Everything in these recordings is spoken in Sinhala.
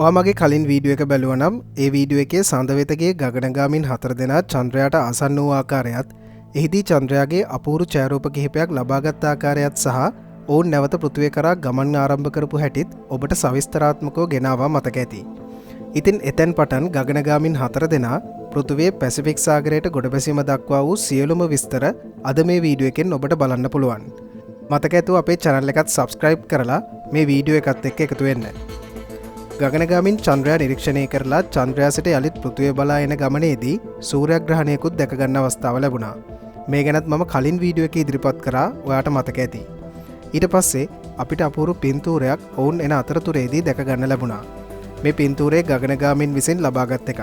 ඔයා මගේ කලින් වීඩියෝ එක බැලුවා නම් ඒ වීඩියෝ එකේ සඳ වෙත ගිය ගගනගාමීන් 4 දෙනා චන්ද්‍රයාට ආසන්න වූ ආකාරයත් එහිදී චන්ද්‍රයාගේ අපූර්ව ඡායාරූප කිහිපයක් ලබාගත් ආකාරයත් සහ ඔවුන් නැවත පෘථිවිය කරා ගමන් ආරම්භ කරපු හැටිත් ඔබට සවිස්තරාත්මකව ගෙනාවා මතක ඇති. ඉතින් එතෙන් පටන් ගගනගාමීන් 4 දෙනා පෘථිවියේ පැසිෆික් සාගරයට ගොඩබැසීම දක්වා වූ සියලුම විස්තර අද මේ වීඩියෝ එකෙන් ඔබට බලන්න පුළුවන්. මතක ඇතුව අපේ channel එකත් subscribe කරලා මේ වීඩියෝ එකත් එක්ක එකතු වෙන්න. ගගනගාමීන් චන්ද්‍රයා නිරීක්ෂණය කරලා චන්ද්‍රයා සිට යළිත් පෘථිවිය බලා එන ගමනේදී සූර්යග්‍රහණයකුත් දැක ගන්න අවස්ථාව ලැබුණා. මේ ගැනත් මම කලින් වීඩියෝ එකේ ඉදිරිපත් කරා ඔයාට මතක ඇති. ඊට පස්සේ අපිට අපූර්ව පින්තූරයක් ඔවුන් එන අතරතුරේදී දැක ගන්න ලැබුණා. මේ පින්තූරය ගගනගාමීන් විසින් ලබාගත් එකක්.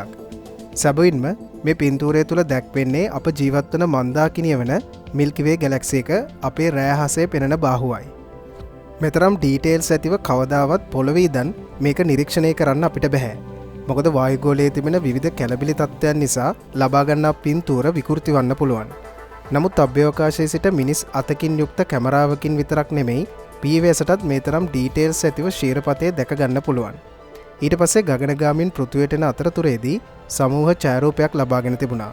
සැබවින්ම මේ පින්තූරය තුල දැක්වෙන්නේ අප ජීවත් වන මන්දාකිණිය වන මිල්කි වේ ගැලැක්සි එක අපේ රෑහසේ පෙනෙන බාහුවයි. මෙතරම් ඩීටේල්ස් ඇතිව කවදාවත් පොළොවේ ඉඳන් මේක නිරීක්ෂණය කරන්න අපිට බෑ. මොකද වායුගෝලයේ තිබෙන විවිධ කැළබිලි තත්ත්වයන් නිසා ලබා ගන්නා පින්තූර විකෘති වන්න පුළුවන්. නමුත් අභ්‍යවකාශයේ සිට මිනිස් අතකින් යුක්ත කැමරාවකින් විතරක් නෙමෙයි පීවැසටත් මේ තරම් ඩීටේල්ස් ඇතිව ශීරපතේ දැක ගන්න පුළුවන්. ඊට පස්සේ ගගනගාමීන් පෘථිවියට එන අතරතුරේදී සමූහ ඡායාරූපයක් ලබාගෙන තිබුණා.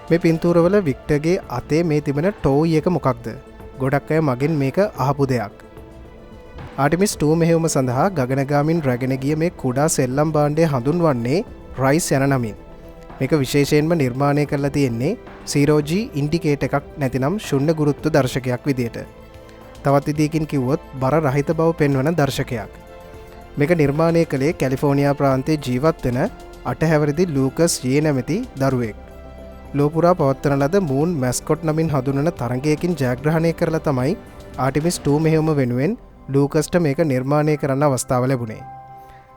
මේ පින්තූරවල වික්ටර්ගේ අතේ මේ තිබෙන ටෝයි එක මොකක්ද? ගොඩක් අය මගෙන් මේක අහපු දෙයක්. ආටිමිස් 2 මෙහෙයුම සඳහා ගගනගාමීන් රැගෙන ගිය මේ කුඩා සෙල්ලම් භාණ්ඩය හඳුන්වන්නේ රයිස් යන නමින්. මේක විශේෂයෙන්ම නිර්මාණය කරලා තියෙන්නේ 0G ඉන්ඩිකේටර් එකක් නැතිනම් ශුන්‍ය ගුරුත්ව දර්ශකයක් විදියට. තවත් විදිහකින් කිව්වොත් බර රහිත බව පෙන්වන දර්ශකයක්. මේක නිර්මාණය කළේ කැලිෆෝනියා ප්‍රාන්තයේ ජීවත් වෙන 8 හැවිරිදි ලූකස් යේ නැමැති දරුවෙක්. ලෝපුරා පවත්වන ලද මූන් මැස්කොට් නමින් හඳුන්වන තරඟයකින් ජයග්‍රහණය කරලා තමයි ආටිමිස් 2 මෙහෙයුම වෙනුවෙන් ලූකස්ට මේක නිර්මාණය කරන්න අවස්ථාව ලැබුණේ.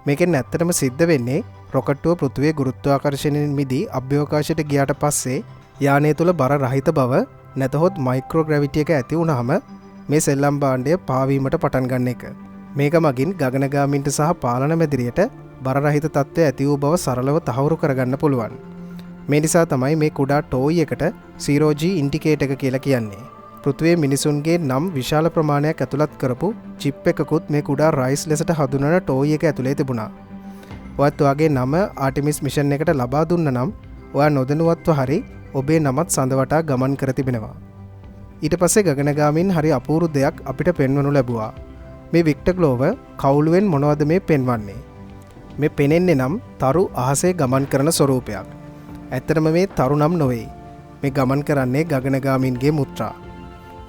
මේකෙන් ඇත්තටම සිද්ධ වෙන්නේ රොකට්ටුව පෘථිවියේ ගුරුත්වාකර්ෂණයෙන් මිදී අභ්‍යවකාශයට ගියාට පස්සේ යානය තුල බර රහිත බව නැතහොත් මයික්‍රෝග්‍රැවිටි එක ඇති වුනහම මේ සෙල්ලම් භාණ්ඩය පාවීමට පටන් ගන්න එක. මේක මගින් ගගනගාමීන්ට සහ පාලන මැදිරියට බර රහිත තත්ත්වය ඇති වූ බව සරලව තහවුරු කරගන්න පුළුවන්. මේ නිසා තමයි මේ කුඩා ටෝයි එකට 0G ඉන්ඩිකේටර් එක කියලා කියන්නේ. පෘථිවියේ මිනිසුන්ගේ නම් විශාල ප්‍රමාණයක් ඇතුළත් කරපු චිප් එකකුත් මේ කුඩා රයිස් ලෙසට හඳුන්වන ටෝයි එක ඇතුලේ තිබුණා. ඔයත් ඔයාගේ නම ආටිමිස් මිෂන් එකට ලබා දුන්න නම් ඔයා නොදැනුවත්ව හරි ඔබේ නමත් සඳ වටා ගමන් කර තිබෙනවා. ඊට පස්සේ ගගනගාමීන් හරි අපූර්ව දෙයක් අපිට පෙන්වනු ලැබුවා. මේ වික්ටර් ග්ලෝව කවුළුවෙන් මොනවද මේ පෙන්වන්නේ? මේ පෙනෙන්නේ නම් තරු අහසේ ගමන් කරන ස්වරූපයක්. ඇත්තටම මේ තරු නම් නොවේ. මේ ගමන් කරන්නේ ගගනගාමීන්ගේ මුත්‍රා.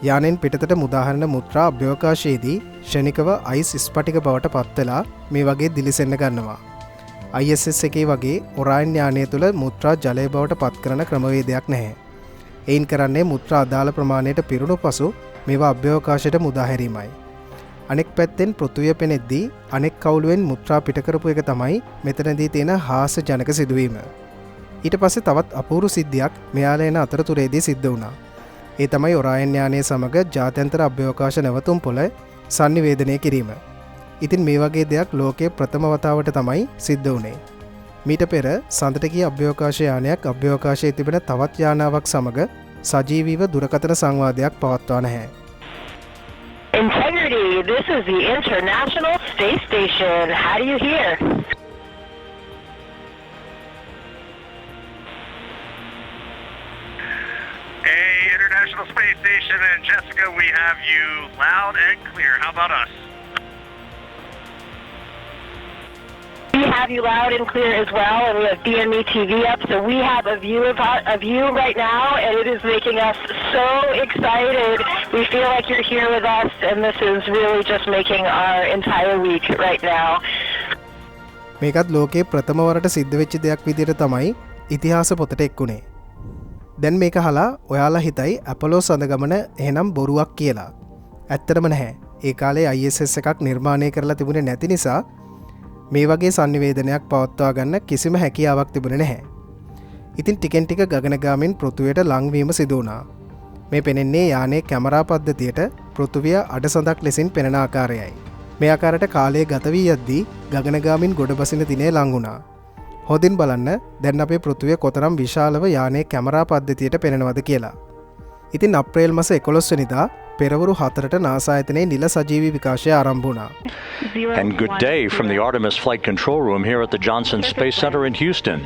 යානෙන් පිටතට මුදාහරන මුත්‍රා අභ්‍යවකාශයේදී ෂණිකව අයිස් ස්පටික බවට පත්වෙලා මේ වගේ දිලිසෙන්න ගන්නවා. ISS එකේ වගේ ඔරායන් යානය තුළ මුත්‍රා ජලය බවට පත් කරන ක්‍රමවේදයක් නැහැ. එයින් කරන්නේ මුත්‍රා අදාළ ප්‍රමාණයට පිරුණු පසු මේවා අභ්‍යවකාශයට මුදාහැරීමයි. අනෙක් පැත්තෙන් පෘථිවිය පෙනෙද්දී අනෙක් කවුළුවෙන් මුත්‍රා පිට කරපු එක තමයි මෙතනදී තියෙන හාස්‍යජනක සිදුවීම. ඊට පස්සේ තවත් අපූර්ව සිද්ධියක් මෙයාලා එන අතරතුරේදී සිද්ධ වුණා. ඒ තමයි ඔරායන් යානය සමග ජාත්‍යන්තර අභ්‍යවකාශ නැවතුම් පොළ sannivedanaya කිරීම. ඉතින් මේ වගේ දෙයක් ලෝකයේ ප්‍රථම වතාවට තමයි සිද්ධ වුණේ. මීට පෙර සඳට ගිය අභ්‍යවකාශ යානයක් අභ්‍යවකාශයේ තිබෙන තවත් යානාවක් සමග සජීවීව දුරකථන සංවාදයක් පවත්වා නැහැ. Integrity, this is the International Space Station. How do you hear? International Space Station and Jessica, we have you loud and clear. How about us? We have you loud and clear as well, and we have DME TV up, so we have a view of you right now, and it is making us so excited. We feel like you're here with us, and this is really just making our entire week right now. මේකත් ලෝකයේ ප්‍රථම වරට සිද්ධ වෙච්ච දෙයක් විදිහට තමයි ඉතිහාස පොතට එක්ුණේ. දැන් මේක අහලා ඔයාලා හිතයි ඇපොලෝ සඳගමන එහෙනම් බොරුවක් කියලා. ඇත්තටම නැහැ. ඒ කාලේ ISS එකක් නිර්මාණය කරලා තිබුණේ නැති නිසා මේ වගේ sannivedanayak පවත්වා ගන්න කිසිම හැකියාවක් තිබුණේ නැහැ. ඉතින් ටිකෙන් ටික ගගනගාමීන් පෘථිවියට ලංවීම සිදු වුණා. මේ පෙනෙන්නේ යානයේ කැමරා පද්ධතියට පෘථිවිය අඩසඳක් ලෙසින් පෙනෙන ආකාරයයි. මේ ආකාරයට කාලය ගත වී යද්දී ගගනගාමීන් ගොඩබසින දිනේ ලං වුණා. හොඳින් බලන්න දැන් අපේ පෘථිවිය කොතරම් විශාලව යානයේ කැමරා පද්ධතියට පෙනෙනවද කියලා. ඉතින් අප්‍රේල් මස 11 වෙනිදා පෙරවරු 4ට නාසා ආයතනයේ නිල සජීවී විකාශය ආරම්භ වුණා. And good day from the Artemis Flight Control Room here at the Johnson Space Center in Houston,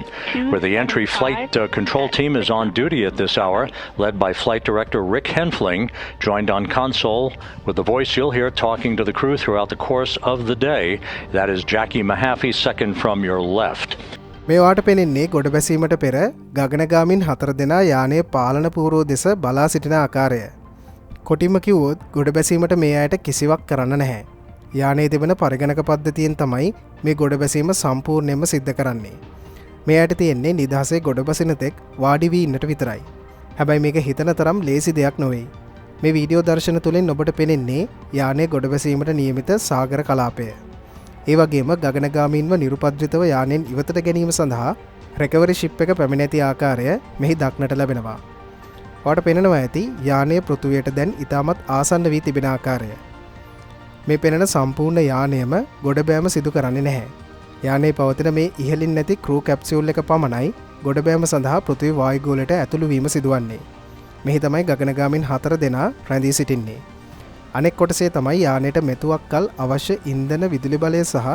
where the entry flight control team is on duty at this hour, led by Flight Director Rick Henfling, joined on console with the voice you'll hear talking to the crew throughout the course of the day. That is Jackie Mahaffey, second from your left. මේවාට පෙනෙන්නේ ගොඩ බැසීමට පෙර ගගනගාමින් 4 දෙනා යානයේ පාලන පූර්ව දෙස බලා සිටින ආකාරය. කොටිම කිව්වොත් ගොඩ බැසීමට මේ අයට කිසිවක් කරන්න නැහැ. යානයේ තිබෙන පරිගණක පද්ධතියෙන් තමයි මේ ගොඩ බැසීම සම්පූර්ණයෙන්ම සිද්ධ කරන්නේ. මේ අයට තියෙන්නේ නිදහසේ ගොඩ බසින තෙක් වාඩි වී ඉන්නට විතරයි. හැබැයි මේක හිතන තරම් ලේසි දෙයක් නොවේ. මේ වීඩියෝ දර්ශන තුලින් ඔබට පෙනෙන්නේ යානයේ ගොඩ බැසීමට නියමිත සාගර කලාපය. ඒ වගේම ගගනගාමීන්ව නිරුපද්‍රිතව යානෙන් ඉවතට ගැනීම සඳහා රෙකවරි ෂිප් එක පැමිණ ඇති ආකාරය මෙහි දක්නට ලැබෙනවා. ඔයාලට පෙනෙනවා ඇති යානයේ පෘථුවියට දැන් ඉතාමත් ආසන්න වී තිබෙන ආකාරය. මේ පෙනෙන සම්පූර්ණ යානයම ගොඩබෑම සිදු කරන්නේ නැහැ. යානයේ පවතින මේ ඉහළින් නැති ක්‍රූ කැප්සියුල් එක පමණයි ගොඩබෑම සඳහා පෘථිවි වායුගෝලයට ඇතුළු වීම සිදුවන්නේ. මෙහි තමයි ගගනගාමින් 4 දෙනා රැඳී සිටින්නේ. අනෙක් කොටසේ තමයි යානයට මෙතුවක් කල් අවශ්‍ය ඉන්ධන විදුලි බලය සහ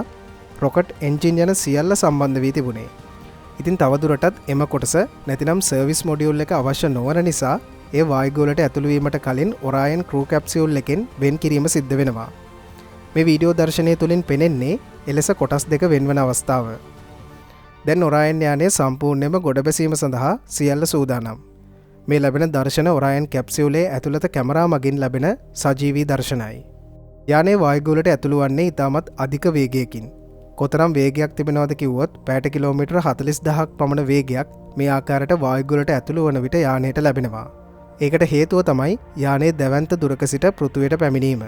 රොකට් එන්ජින් යන සියල්ල සම්බන්ධ වී තිබුණේ. ඉතින් තවදුරටත් එම කොටස නැතිනම් සර්විස් මොඩියුල් එක අවශ්‍ය නොවන නිසා ඒ වායුගෝලයට ඇතුළු වීමට කලින් ඔරායන් ක්‍රූ කැප්සියුල් එකෙන් වෙන් කිරීම සිද්ධ වෙනවා. මේ වීඩියෝ දර්ශනය තුලින් පෙනෙන්නේ එලෙස කොටස් දෙක වෙන්වන අවස්ථාව. දැන් ඔරායන් යානයේ සම්පූර්ණයෙන්ම ගොඩ බැසීම සඳහා සියල්ල සූදානම්. මේ ලැබෙන දර්ශන ඔරායන් කැප්සියුලේ ඇතුළත කැමරා මගින් ලැබෙන සජීවී දර්ශනයි. යානයේ වායුගෝලයට ඇතුළු වන්නේ ඉතාමත් අධික වේගයකින්. කොතරම් වේගයක් තිබෙනවද කිව්වොත් පැයට කිලෝමීටර 40000ක් පමණ වේගයක් මේ ආකාරයට වායුගෝලයට ඇතුළු වන විට යානයට ලැබෙනවා. ඒකට හේතුව තමයි යානයේ දැවැන්ත දුරක සිට පෘථුවියට පැමිණීම.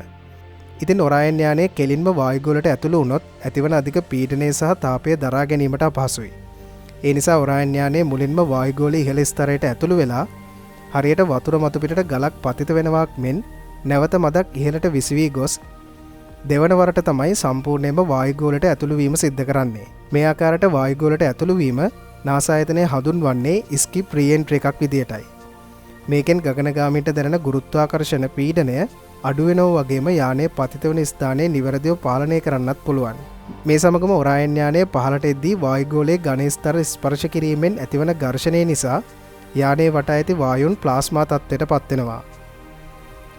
ඉතින් ඔරායන් යානයේ කෙලින්ම වායුගෝලයට ඇතුළු වුණොත් ඇතිවන අධික පීඩනය සහ තාපය දරා ගැනීමට අපහසුයි. ඒ නිසා ඔරායන් යානයේ මුලින්ම වායුගෝලයේ ඉහළ ස්තරයට ඇතුළු වෙලා හරියට වතුර මතු පිටට ගලක් පතිත වෙනවාක් මෙන් නැවත මදක් ඉහළට විසවී ගොස් දෙවන වරට තමයි සම්පූර්ණයෙන්ම වායුගෝලයට ඇතුළු වීම සිද්ධ කරන්නේ. මේ ආකාරයට වායුගෝලයට ඇතුළු වීම නාසා ආයතනය හඳුන්වන්නේ ස්කිප් රීඑන්ට්‍රි එකක් විදියටයි. මේකෙන් ගගනගාමීන්ට දැනෙන ගුරුත්වාකර්ෂණ පීඩනය අඩු වෙනවා වගේම යානයේ පතිත වෙන ස්ථානයේ නිවැරදිව පාලනය කරන්නත් පුළුවන්. මේ සමගම ඔරායන් යානය පහළට එද්දී වායුගෝලයේ ඝන ස්තර ස්පර්ශ කිරීමෙන් ඇතිවන ඝර්ෂණය නිසා යානයේ වටා ඇති වායුන් ප්ලාස්මා තත්ත්වයට පත් වෙනවා.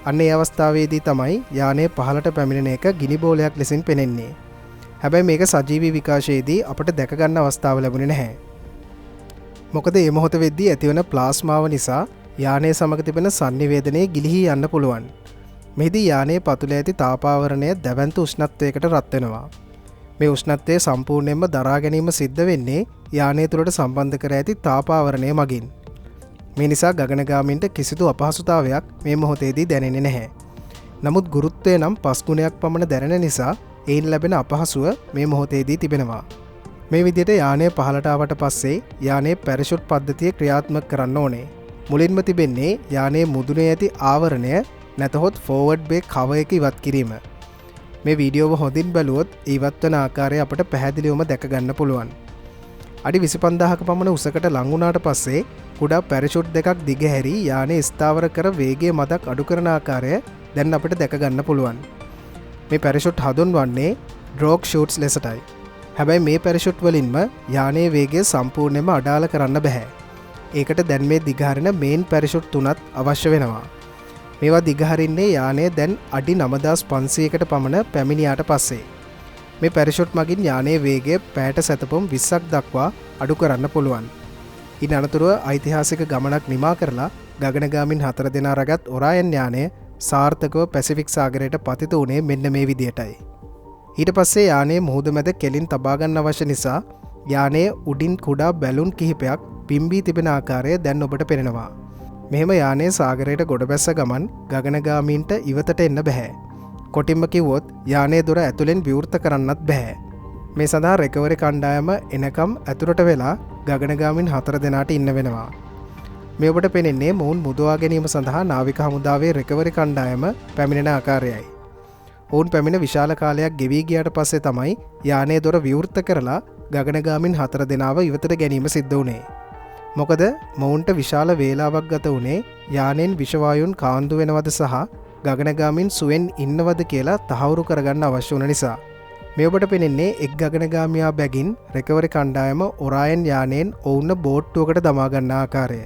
අන්න ඒ අවස්ථාවේදී තමයි යානයේ පහළට පැමිණෙන එක ගිනි බෝලයක් ලෙසින් පෙනෙන්නේ. හැබැයි මේක සජීවී විකාශයේදී අපට දැක ගන්න අවස්ථාව ලැබුණේ නැහැ. මොකද මේ මොහොත වෙද්දී ඇතිවන ප්ලාස්මාව නිසා යානයේ සමග තිබෙන sannivedanaya ගිලිහී යන්න පුළුවන්. මෙහිදී යානයේ පතුලේ ඇති තාපාවරණය දැවැන්ත උෂ්ණත්වයකට රත් වෙනවා. මේ උෂ්ණත්වය සම්පූර්ණයෙන්ම දරා ගැනීම සිද්ධ වෙන්නේ යානය තුළට සම්බන්ධ කර ඇති තාපාවරණය මගින්. මේ නිසා ගගනගාමීන්ට කිසිදු අපහසුතාවයක් මේ මොහොතේදී දැනෙන්නේ නැහැ. නමුත් ගුරුත්වය නම් 5 ගුණයක් පමණ දැනෙන නිසා ඒන් ලැබෙන අපහසුව මේ මොහොතේදී තිබෙනවා. මේ විදිහට යානය පහළට ආවට පස්සේ යානයේ පැරෂුට් පද්ධතිය ක්‍රියාත්මක කරන්න ඕනේ. මුලින්ම තිබෙන්නේ යානයේ මුදුනේ ඇති ආවරණය නැතහොත් ෆෝවර්ඩ් බේ කවර් එක ඉවත් කිරීම. මේ වීඩියෝව හොඳින් බැලුවොත් ඉවත් වන ආකාරය අපට පැහැදිලිවම දැක ගන්න පුළුවන්. අඩි 25000ක පමණ උසකට ලං වුණාට පස්සේ කුඩා පැරෂුට් දෙකක් දිගහැරි යානය ස්ථාවර කර වේගය මදක් අඩු කරන ආකාරය දැන් අපිට දැක ගන්න පුළුවන්. මේ පැරෂුට් හඳුන්වන්නේ ඩ්‍රෝග් ෂූට්ස් ලෙසටයි. හැබැයි මේ පැරෂුට් වලින්ම යානයේ වේගය සම්පූර්ණයෙන්ම අඩාල කරන්න බෑ. ඒකට දැන් මේ දිගහරින මේන් පැරෂුට් තුනත් අවශ්‍ය වෙනවා. මේවා දිගහරින්නේ යානය දැන් අඩි 9500කට පමණ පැමිණියාට පස්සේ. මේ පැරෂුට් මගින් යානයේ වේගය පැයට සැතපුම් 20ක් දක්වා අඩු කරන්න පුළුවන්. ඉන් අනතුරුව ඓතිහාසික ගමනක් නිමා කරලා ගගනගාමින් 4 දෙනා රැගත් ඔරායන් යානය සාර්ථකව පැසිෆික් සාගරයට පතිත වුණේ මෙන්න මේ විදියටයි. ඊට පස්සේ යානයේ මුහුද මැද කෙලින් තබා ගන්න අවශ්‍ය නිසා යානයේ උඩින් කුඩා බැලුන් කිහිපයක් පිම්බී තිබෙන ආකාරය දැන් ඔබට පෙනෙනවා. මෙහෙම යානයේ සාගරයට ගොඩ බැස්ස ගමන් ගගනගාමීන්ට ඉවතට එන්න බෑ. කොටින්ම කිව්වොත් යානයේ දොර ඇතුලෙන් විවෘත කරන්නත් බෑ. මේ සඳහා රෙකවරි කණ්ඩායම එනකම් ඇතුළට වෙලා ගගනගාමින් 4 දෙනාට ඉන්න වෙනවා. මේ ඔබට පෙනෙන්නේ මොවුන් මුදවා ගැනීම සඳහා නාවික හමුදාවේ රෙකවරි කණ්ඩායම පැමිණෙන ආකාරයයි. ඔවුන් පැමිණ විශාල කාලයක් ගෙවී ගියාට පස්සේ තමයි යානයේ දොර විවෘත කරලා ගගනගාමින් 4 දෙනාව ඉවතට ගැනීම සිද්ධ වුණේ. මොකද මොවුන්ට විශාල වේලාවක් ගත වුණේ යානෙන් විෂවායුන් කාන්දු වෙනවද සහ ගගනගාමින් සුවෙන් ඉන්නවද කියලා තහවුරු කරගන්න අවශ්‍ය වන නිසා. මේ ඔබට පෙනෙන්නේ එක් ගගනගාමයා බැගින් රෙකවරි කණ්ඩායම ඔරායන් යානයෙන් ඔවුන්න බෝට්ටුවකට දමාගන්න ආකාරය.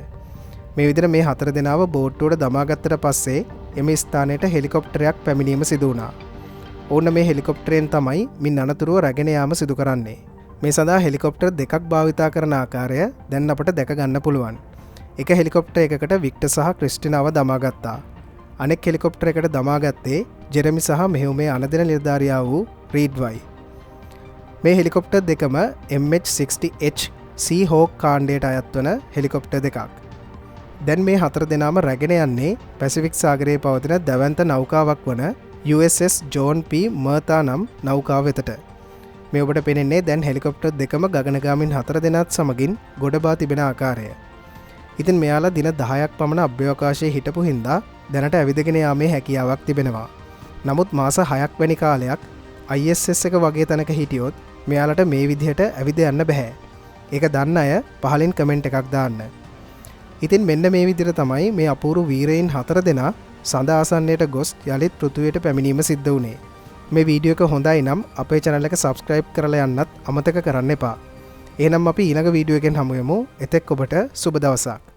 මේ විදිහට මේ 4 දෙනාව බෝට්ටුවට දමාගත්තට පස්සේ එම ස්ථානයට හෙලිකොප්ටරයක් පැමිණීම සිදු වුණා. ඔවුන් මේ හෙලිකොප්ටරයෙන් තමයි මින් අනතුරුව රැගෙන යාම සිදු කරන්නේ. මේ සඳහා හෙලිකොප්ටර් දෙකක් භාවිතා කරන ආකාරය දැන් අපට දැක ගන්න පුළුවන්. එක හෙලිකොප්ටර් එකකට වික්ටර් සහ ක්‍රිස්ටිනාව දමාගත්තා. අනෙක් හෙලිකොප්ටර් එකට දමාගත්තේ ජෙරමි සහ මෙහෙයුමේ අනදෙන නිලධාරියා වූ රීඩ් වයි. මේ හෙලිකොප්ටර් දෙකම MH-60H Seahawk කාණ්ඩයට අයත් වන හෙලිකොප්ටර් දෙකක්. දැන් මේ 4 දෙනාම රැගෙන යන්නේ පැසිෆික් සාගරයේ පවතින දැවැන්ත නෞකාවක් වන USS John P. Murtha නම් නෞකාව වෙතට. මේ ඔබට පෙනෙන්නේ දැන් හෙලිකොප්ටර් දෙකම ගගනගාමින් 4 දෙනාත් සමගින් ගොඩබා තිබෙන ආකාරය. ඉතින් මෙයාලා දින 10ක් පමණ අභ්‍යවකාශයේ හිටපු හින්දා දැනට ඇවිදගෙන යාමේ හැකියාවක් තිබෙනවා. නමුත් මාස 6ක් වැනි කාලයක් ISS එක වගේ තැනක හිටියොත් මෙයාලට මේ විදිහට ඇවිද යන්න බෑ. ඒක දන්න අය පහලින් කමෙන්ට් එකක් දාන්න. ඉතින් මෙන්න මේ විදිහට තමයි මේ අපූර්ව වීරයින් 4 දෙනා සඳ ආසන්නයට ගොස් යළිත් පෘථුවියට පැමිණීම සිද්ධ වුණේ. මේ වීඩියෝ එක හොඳයි නම් අපේ channel එක subscribe කරලා යන්නත් අමතක කරන්න එපා. එහෙනම් අපි ඊළඟ වීඩියෝ එකෙන් හමු වෙමු. එතෙක් ඔබට සුබ දවසක්.